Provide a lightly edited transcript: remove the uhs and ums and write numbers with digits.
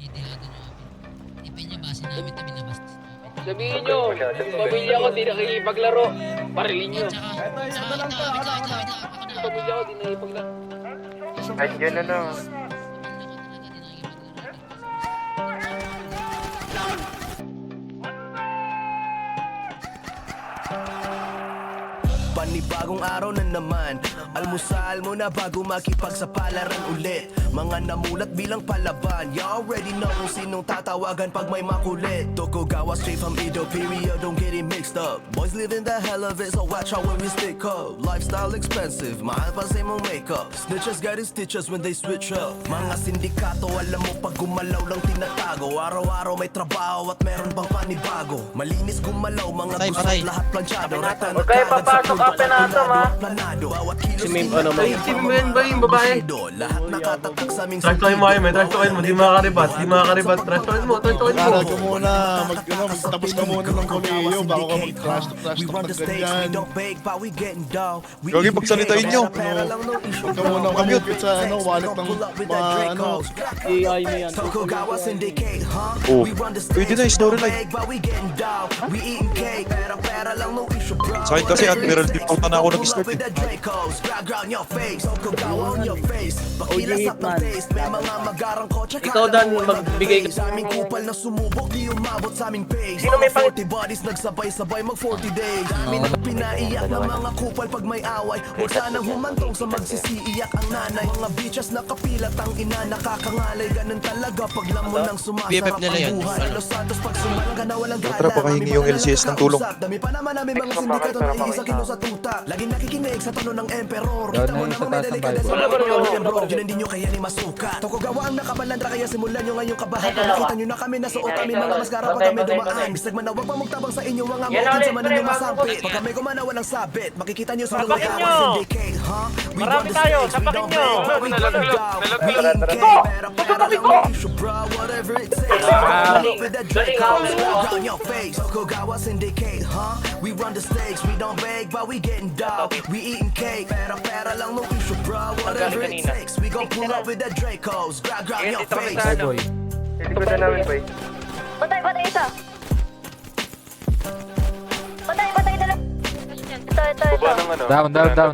Titilagan nyo kami. Tipin niya, base namin ito, binabastos. Sabihin nyo, pamilya ko di nakikipaglaro. Parilin nyo. Pamilya ko di nakikipaglaro. Andiyan na lang. Panibagong araw na naman, almusal mo na bago makipagsapalaran ulit. Mga namulat bilang palaban, you already know kung sinong tatawagan pag may makulit. Tokugawa straight from Edo, period, don't get it mixed up. Boys living the hell of it, so watch out when we stick up. Lifestyle expensive, mahal pa sa mong makeup. Snitches got his stitches when they switch up. Mga sindikato, alam mo pag gumalaw lang tinatago. Araw-araw may trabaho at meron bang panibago. Malinis gumalaw, mga gusot lahat planchado. Huwag kayo papasok ka penato, ma. Si Mim, ano mo? Si Mim ba yung babae? Lahat nakatatak sa aming Trash talkin mo kayo, may trash talkin mo, di makakaribat, trash talkin mo. Para ka muna, magtapos ka muna ng koleyo bago ka mag-trash talk ng ganyan. Gagi, pagsalitain nyo. Huwag ka muna kumupit sa wallet ng AI mo yan. Oh, pwede na, storyline. Sa akin kasi Admiral Deep out na ako nag-start eh. Ikaw Dan, magbigay ka. Sino may pang... nagsabay-sabay mag 40 days. Dami na pinaiyak ng mga kupal pag may away. Huwag sanang humantong sa magsisiiyak ang nanay. Mga bitches na kapilat ang ina nakakangalay. Ganun talaga pag lamon ng sumasarap ang buhay. Los Santos pag sumalang ka na walang gala. Tara, pakahingi yung LCS ng tulong. Dami pa naman namin mga sindikato na iisa kino sa tuta. Laging nakikinig sa tono ng emperor. Kita mo naman may delikadesa sa mga bro. Yun hindi nyo kaya ni masuka. Tokugawa ang nakabalandra kaya simulan nyo ngayong kabahan. Nakita nyo na kami nasuot kami mga maskara pag kami dumaan. Bisag man na huwag pa magtabang sa inyo mga motin sa manin yung masampit. Pag kami gumana walang sabit. Makikita nyo sa mga kawas syndicate. Marami tayo, sapakin nyo. Tokugawa syndicate, huh? We run the stakes, we don't beg, but we getting dog. We eating cake, pera lang no issue, bro. Whatever it takes, we gon' pull up with the Dracos. Grab your face. Hindi ko na namin, boy. Patay isa. Patay dala. Ito. Baba ng ano. Down.